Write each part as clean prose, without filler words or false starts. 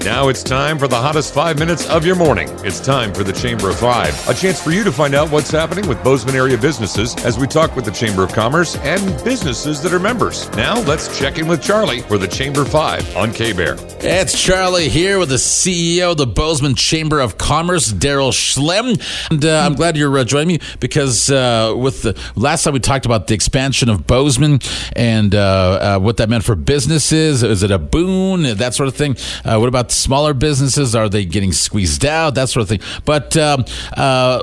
Now it's time for the hottest 5 minutes of your morning. It's time for the Chamber of Five, a chance for you to find out what's happening with Bozeman area businesses as we talk with the Chamber of Commerce and businesses that are members. Now let's check in with Charlie for the Chamber 5 on K-Bear. It's Charlie here with the CEO of the Bozeman Chamber of Commerce, Daryl Schliem. And I'm glad you're joining me because with the last time we talked about the expansion of Bozeman and what that meant for businesses. Is it a boon? That sort of thing. What about smaller businesses? Are they getting squeezed out? That sort of thing. But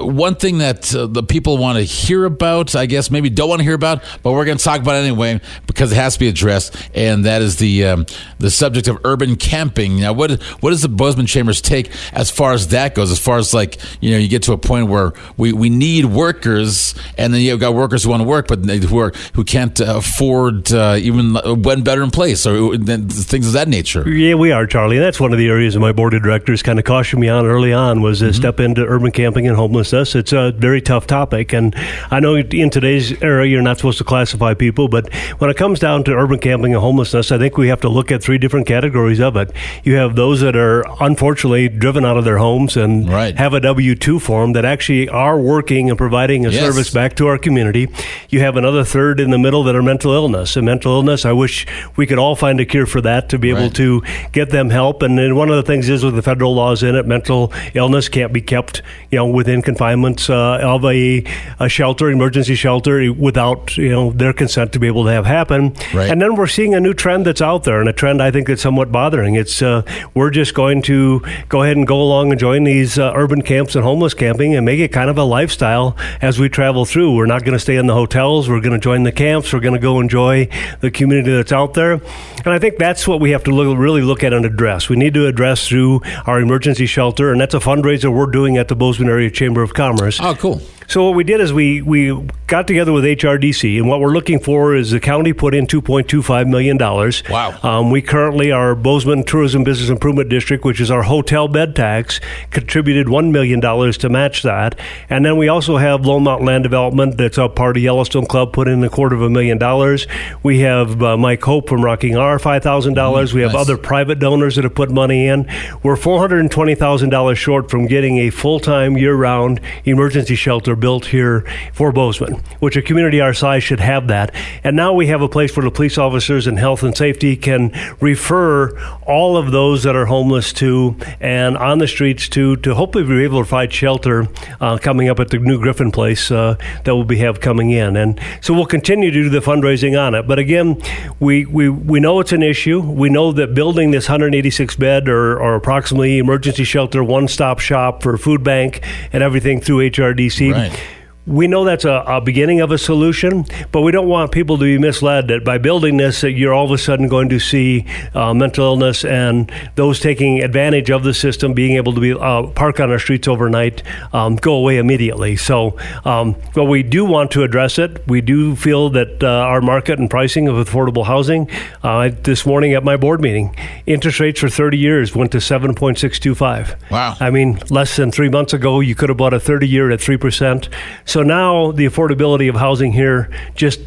one thing that the people want to hear about, I guess maybe don't want to hear about, but we're going to talk about it anyway because it has to be addressed, and that is the subject of urban camping. Now, what does the Bozeman Chamber's take as far as that goes? As far as you get to a point where we need workers, and then you've got workers who want to work, but who can't afford even one bedroom place or things of that nature. Yeah, we are, Charlie. That's one of the areas that my board of directors kind of cautioned me on early on was to step into urban camping and homelessness. It's a very tough topic, and I know in today's era you're not supposed to classify people, but when it comes down to urban camping and homelessness, I think we have to look at three different categories of it. You have those that are unfortunately driven out of their homes and have a W-2 form that actually are working and providing a service back to our community. You have another third in the middle that are mental illness. And mental illness, I wish we could all find a cure for that to be able to get them help. And then one of the things is with the federal laws in it, mental illness can't be kept, within confinements of a shelter, emergency shelter, without, their consent to be able to have happen. Right. And then we're seeing a new trend that's out there, and a trend I think that's somewhat bothering. It's we're just going to go ahead and go along and join these urban camps and homeless camping and make it kind of a lifestyle as we travel through. We're not going to stay in the hotels. We're going to join the camps. We're going to go enjoy the community that's out there. And I think that's what we have to really look at and address. We need to address through our emergency shelter, and that's a fundraiser we're doing at the Bozeman Area Chamber of Commerce. Oh, cool. So what we did is we got together with HRDC, and what we're looking for is the county put in $2.25 million. Wow. We currently, our Bozeman Tourism Business Improvement District, which is our hotel bed tax, contributed $1 million to match that. And then we also have Lone Mountain Land Development, that's a part of Yellowstone Club, put in $250,000. We have Mike Hope from Rocking R, $5,000. We have other private donors that have put money in. We're $420,000 short from getting a full-time, year-round emergency shelter built here for Bozeman, which a community our size should have that. And now we have a place where the police officers and health and safety can refer all of those that are homeless to and on the streets to hopefully be able to find shelter coming up at the new Griffin place that we'll have coming in. And so we'll continue to do the fundraising on it. But again, we know it's an issue. We know that building this 186 bed or approximately emergency shelter, one-stop shop for food bank and everything through HRDC. Right. We know that's a beginning of a solution, but we don't want people to be misled that by building this, that you're all of a sudden going to see mental illness and those taking advantage of the system, being able to be park on our streets overnight, go away immediately. So, but we do want to address it. We do feel that our market and pricing of affordable housing, this morning at my board meeting, interest rates for 30 years went to 7.625. Wow. I mean, less than 3 months ago, you could have bought a 30-year at 3%. So now the affordability of housing here just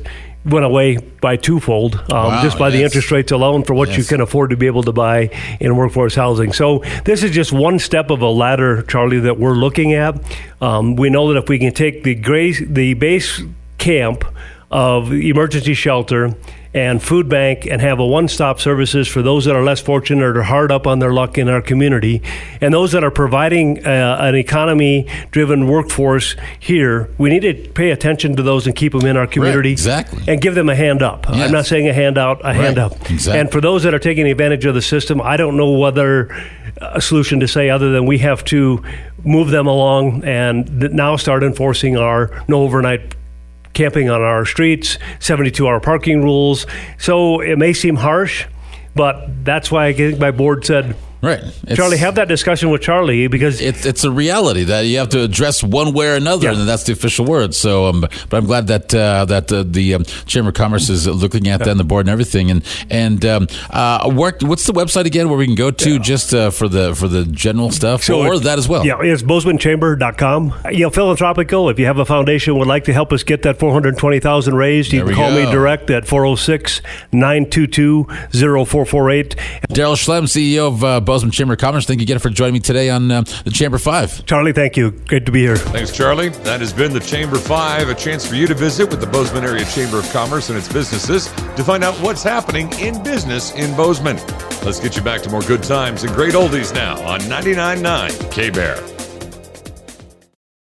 went away by twofold, just by the interest rates alone for what you can afford to be able to buy in workforce housing. So this is just one step of a ladder, Charlie, that we're looking at. We know that if we can take the base camp of emergency shelter and food bank and have a one-stop services for those that are less fortunate or hard up on their luck in our community, and those that are providing an economy-driven workforce here, we need to pay attention to those and keep them in our community. Exactly. And give them a hand up. Yes. I'm not saying a hand out, a hand up. Exactly. And for those that are taking advantage of the system, I don't know whether a solution to say other than we have to move them along and now start enforcing our no overnight camping on our streets, 72-hour parking rules. So it may seem harsh, but that's why I think my board said, Right. Charlie, have that discussion with Charlie because it's a reality that you have to address one way or another, and that's the official word. So, but I'm glad that the Chamber of Commerce is looking at that and the board and everything. And what's the website again where we can go to just for the general stuff or that as well? Yeah, it's BozemanChamber.com. Philanthropical. If you have a foundation would like to help us get that $420,000 raised, you can call me direct at 406-922-0448. Daryl Schliem, CEO of Bozeman Chamber of Commerce. Thank you again for joining me today on the Chamber 5. Charlie, thank you. Great to be here. Thanks, Charlie. That has been the Chamber 5, a chance for you to visit with the Bozeman Area Chamber of Commerce and its businesses to find out what's happening in business in Bozeman. Let's get you back to more good times and great oldies now on 99.9 K-Bear.